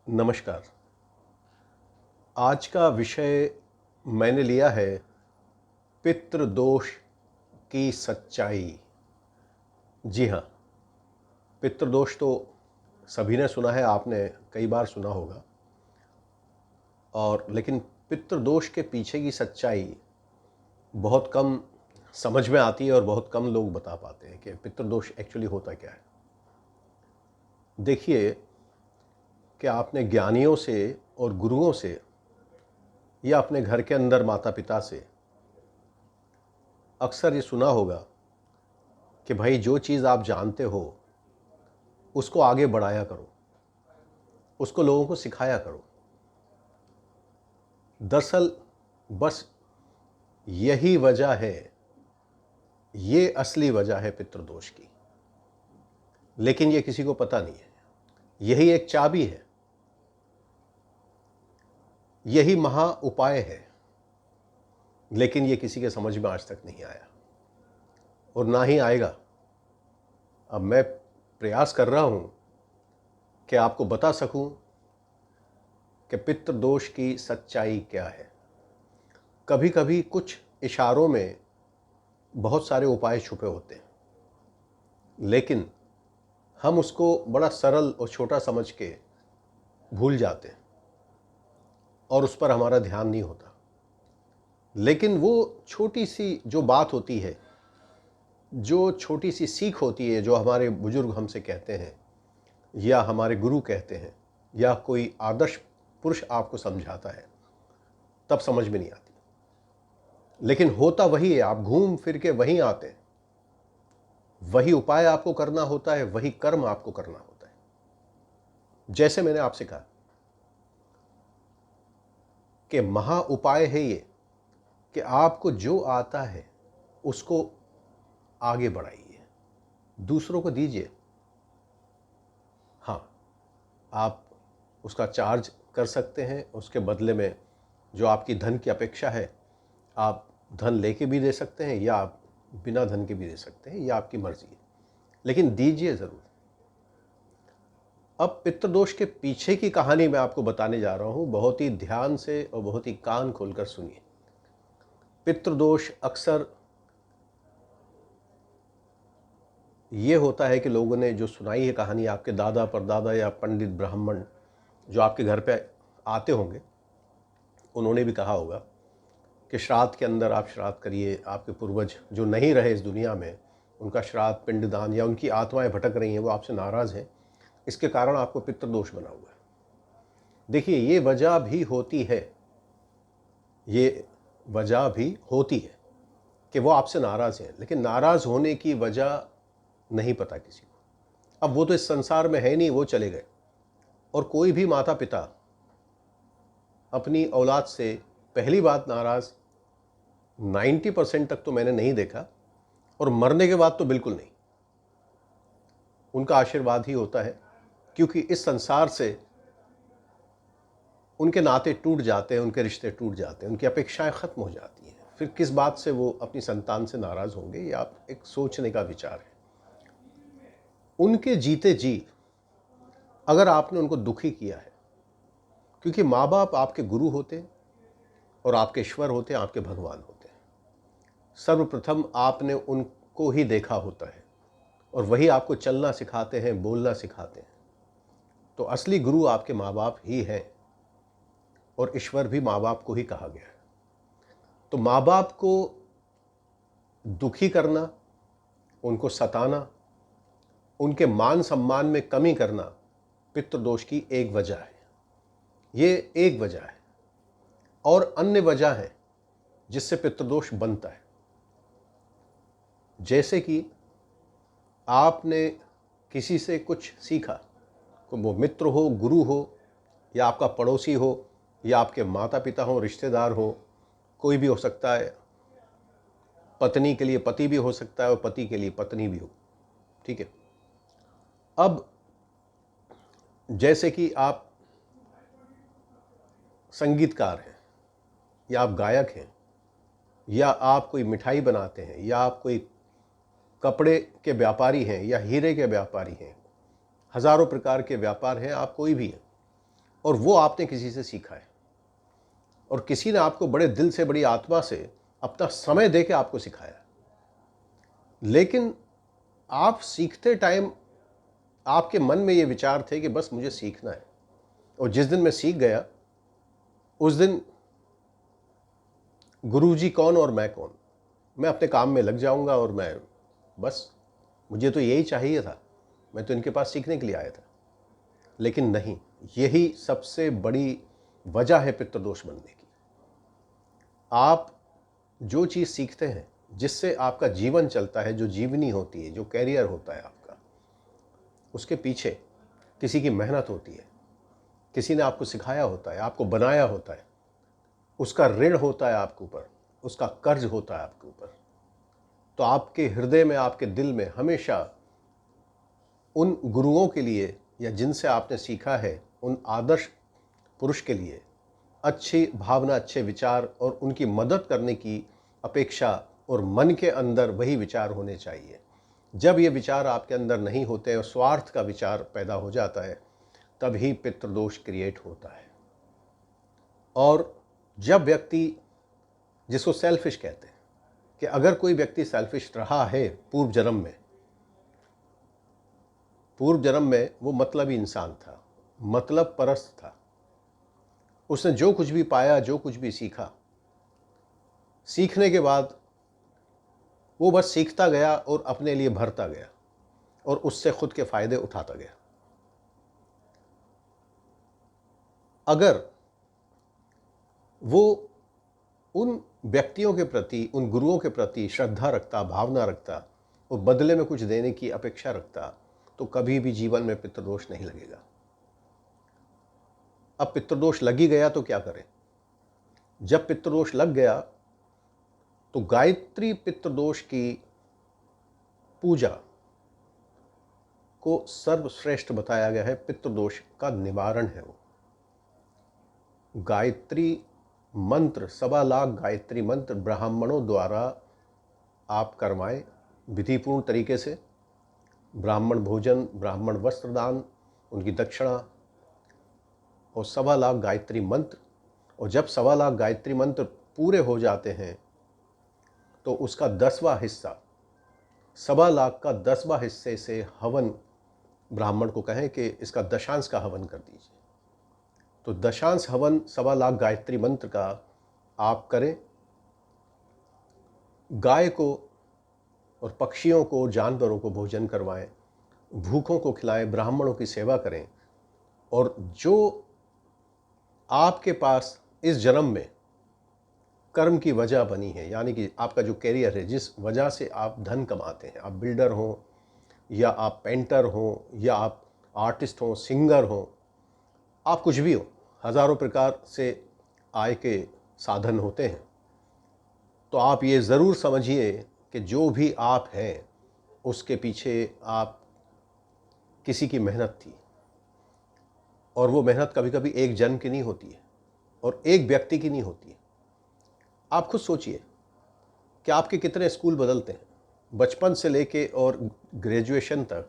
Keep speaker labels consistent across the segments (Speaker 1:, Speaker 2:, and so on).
Speaker 1: नमस्कार। आज का विषय मैंने लिया है पितृदोष की सच्चाई। जी हाँ, पितृदोष तो सभी ने सुना है, आपने कई बार सुना होगा। और लेकिन पितृदोष के पीछे की सच्चाई बहुत कम समझ में आती है और बहुत कम लोग बता पाते हैं कि पितृदोष एक्चुअली होता क्या है। देखिए कि आपने ज्ञानियों से और गुरुओं से या अपने घर के अंदर माता पिता से अक्सर ये सुना होगा कि भाई जो चीज़ आप जानते हो उसको आगे बढ़ाया करो, उसको लोगों को सिखाया करो। दरअसल बस यही वजह है, ये असली वजह है पितृदोष की, लेकिन ये किसी को पता नहीं है। यही एक चाबी है, यही महा उपाय है, लेकिन ये किसी के समझ में आज तक नहीं आया और ना ही आएगा। अब मैं प्रयास कर रहा हूं कि आपको बता सकूं कि पितृदोष की सच्चाई क्या है। कभी कभी कुछ इशारों में बहुत सारे उपाय छुपे होते हैं, लेकिन हम उसको बड़ा सरल और छोटा समझ के भूल जाते हैं और उस पर हमारा ध्यान नहीं होता। लेकिन वो छोटी सी जो बात होती है, जो छोटी सी सीख होती है, जो हमारे बुजुर्ग हमसे कहते हैं या हमारे गुरु कहते हैं या कोई आदर्श पुरुष आपको समझाता है, तब समझ में नहीं आती। लेकिन होता वही है, आप घूम फिर के वहीं आते हैं। वही उपाय आपको करना होता है, वही कर्म आपको करना होता है। जैसे मैंने आपसे कहा कि महा उपाय है ये कि आपको जो आता है उसको आगे बढ़ाइए, दूसरों को दीजिए। हाँ, आप उसका चार्ज कर सकते हैं, उसके बदले में जो आपकी धन की अपेक्षा है, आप धन लेके भी दे सकते हैं या आप बिना धन के भी दे सकते हैं, यह आपकी मर्जी है, लेकिन दीजिए ज़रूर। अब पितृदोष के पीछे की कहानी मैं आपको बताने जा रहा हूं, बहुत ही ध्यान से और बहुत ही कान खोलकर सुनिए। पितृदोष अक्सर ये होता है कि लोगों ने जो सुनाई है कहानी, आपके दादा परदादा या पंडित ब्राह्मण जो आपके घर पे आते होंगे, उन्होंने भी कहा होगा कि श्राद्ध के अंदर आप श्राद्ध करिए। आपके पूर्वज जो नहीं रहे इस दुनिया में, उनका श्राद्ध पिंडदान, या उनकी आत्माएं भटक रही हैं, वो आपसे नाराज़ हैं, इसके कारण आपको पितृदोष बना हुआ है। देखिए, ये वजह भी होती है, ये वजह भी होती है कि वो आपसे नाराज़ हैं, लेकिन नाराज़ होने की वजह नहीं पता किसी को। अब वो तो इस संसार में है नहीं, वो चले गए। और कोई भी माता पिता अपनी औलाद से पहली बात नाराज़ 90% तक तो मैंने नहीं देखा, और मरने के बाद तो बिल्कुल नहीं। उनका आशीर्वाद ही होता है, क्योंकि इस संसार से उनके नाते टूट जाते हैं, उनके रिश्ते टूट जाते हैं, उनकी अपेक्षाएं ख़त्म हो जाती हैं। फिर किस बात से वो अपनी संतान से नाराज़ होंगे, ये आप एक सोचने का विचार है। उनके जीते जी अगर आपने उनको दुखी किया है, क्योंकि माँ बाप आपके गुरु होते हैं और आपके ईश्वर होते हैं, आपके भगवान होते हैं। सर्वप्रथम आपने उनको ही देखा होता है और वही आपको चलना सिखाते हैं, बोलना सिखाते हैं। तो असली गुरु आपके माँ बाप ही हैं, और ईश्वर भी माँ बाप को ही कहा गया है। तो माँ बाप को दुखी करना, उनको सताना, उनके मान सम्मान में कमी करना पितृदोष की एक वजह है। ये एक वजह है, और अन्य वजह है जिससे पितृदोष बनता है। जैसे कि आपने किसी से कुछ सीखा, वो मित्र हो, गुरु हो, या आपका पड़ोसी हो, या आपके माता पिता हो, रिश्तेदार हो, कोई भी हो सकता है। पत्नी के लिए पति भी हो सकता है और पति के लिए पत्नी भी हो, ठीक है। अब जैसे कि आप संगीतकार हैं, या आप गायक हैं, या आप कोई मिठाई बनाते हैं, या आप कोई कपड़े के व्यापारी हैं, या हीरे के व्यापारी हैं, हज़ारों प्रकार के व्यापार हैं, आप कोई भी हैं। और वो आपने किसी से सीखा है, और किसी ने आपको बड़े दिल से, बड़ी आत्मा से अपना समय दे के आपको सिखाया। लेकिन आप सीखते टाइम आपके मन में ये विचार थे कि बस मुझे सीखना है, और जिस दिन मैं सीख गया उस दिन गुरुजी कौन और मैं कौन, मैं अपने काम में लग जाऊंगा और मैं बस, मुझे तो यही चाहिए था, मैं तो इनके पास सीखने के लिए आया था। लेकिन नहीं, यही सबसे बड़ी वजह है पितृदोष बनने की। आप जो चीज़ सीखते हैं, जिससे आपका जीवन चलता है, जो जीवनी होती है, जो कैरियर होता है आपका, उसके पीछे किसी की मेहनत होती है, किसी ने आपको सिखाया होता है, आपको बनाया होता है, उसका ऋण होता है आपके ऊपर, उसका कर्ज होता है आपके ऊपर। तो आपके हृदय में, आपके दिल में हमेशा उन गुरुओं के लिए, या जिनसे आपने सीखा है, उन आदर्श पुरुष के लिए अच्छी भावना, अच्छे विचार और उनकी मदद करने की अपेक्षा और मन के अंदर वही विचार होने चाहिए। जब ये विचार आपके अंदर नहीं होते और स्वार्थ का विचार पैदा हो जाता है, तभी पितृदोष क्रिएट होता है। और जब व्यक्ति, जिसको सेल्फिश कहते हैं, कि अगर कोई व्यक्ति सेल्फिश रहा है पूर्व जन्म में वो मतलबी इंसान था, मतलब परस्त था, उसने जो कुछ भी पाया, जो कुछ भी सीखा, सीखने के बाद वो बस सीखता गया और अपने लिए भरता गया और उससे खुद के फायदे उठाता गया। अगर वो उन व्यक्तियों के प्रति, उन गुरुओं के प्रति श्रद्धा रखता, भावना रखता और बदले में कुछ देने की अपेक्षा रखता, तो कभी भी जीवन में पितृदोष नहीं लगेगा। अब पितृदोष लग ही गया तो क्या करें? जब पितृदोष लग गया तो गायत्री पितृदोष की पूजा को सर्वश्रेष्ठ बताया गया है। पितृदोष का निवारण है वो। गायत्री मंत्र, 1.25 लाख गायत्री मंत्र ब्राह्मणों द्वारा आप करवाएं विधिपूर्ण तरीके से। ब्राह्मण भोजन, ब्राह्मण वस्त्रदान, उनकी दक्षिणा और 1.25 लाख गायत्री मंत्र। और जब 1.25 लाख गायत्री मंत्र पूरे हो जाते हैं तो उसका 10वां हिस्सा, 1.25 लाख का 10वां हिस्से से हवन, ब्राह्मण को कहें कि इसका दशांश का हवन कर दीजिए। तो दशांश हवन 1.25 लाख गायत्री मंत्र का आप करें। गाय को और पक्षियों को, जानवरों को भोजन करवाएं, भूखों को खिलाएं, ब्राह्मणों की सेवा करें। और जो आपके पास इस जन्म में कर्म की वजह बनी है, यानी कि आपका जो कैरियर है, जिस वजह से आप धन कमाते हैं, आप बिल्डर हों या आप पेंटर हों या आप आर्टिस्ट हों, सिंगर हों, आप कुछ भी हो, हज़ारों प्रकार से आय के साधन होते हैं। तो आप ये ज़रूर समझिए कि जो भी आप हैं उसके पीछे आप किसी की मेहनत थी, और वो मेहनत कभी कभी एक जन्म की नहीं होती है और एक व्यक्ति की नहीं होती है। आप खुद सोचिए कि आपके कितने स्कूल बदलते हैं, बचपन से लेके और ग्रेजुएशन तक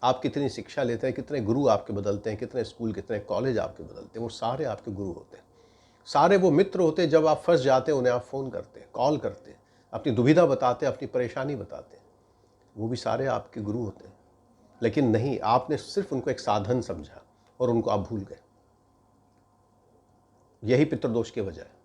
Speaker 1: आप कितनी शिक्षा लेते हैं, कितने गुरु आपके बदलते हैं, कितने स्कूल, कितने कॉलेज आपके बदलते हैं। वो सारे आपके गुरु होते हैं, सारे वो मित्र होते हैं। जब आप फंस जाते हैं उन्हें आप फ़ोन करते हैं, कॉल करते हैं, अपनी दुविधा बताते हैं, अपनी परेशानी बताते हैं। वो भी सारे आपके गुरु होते हैं। लेकिन नहीं, आपने सिर्फ उनको एक साधन समझा और उनको आप भूल गए। यही पितृदोष की वजह है।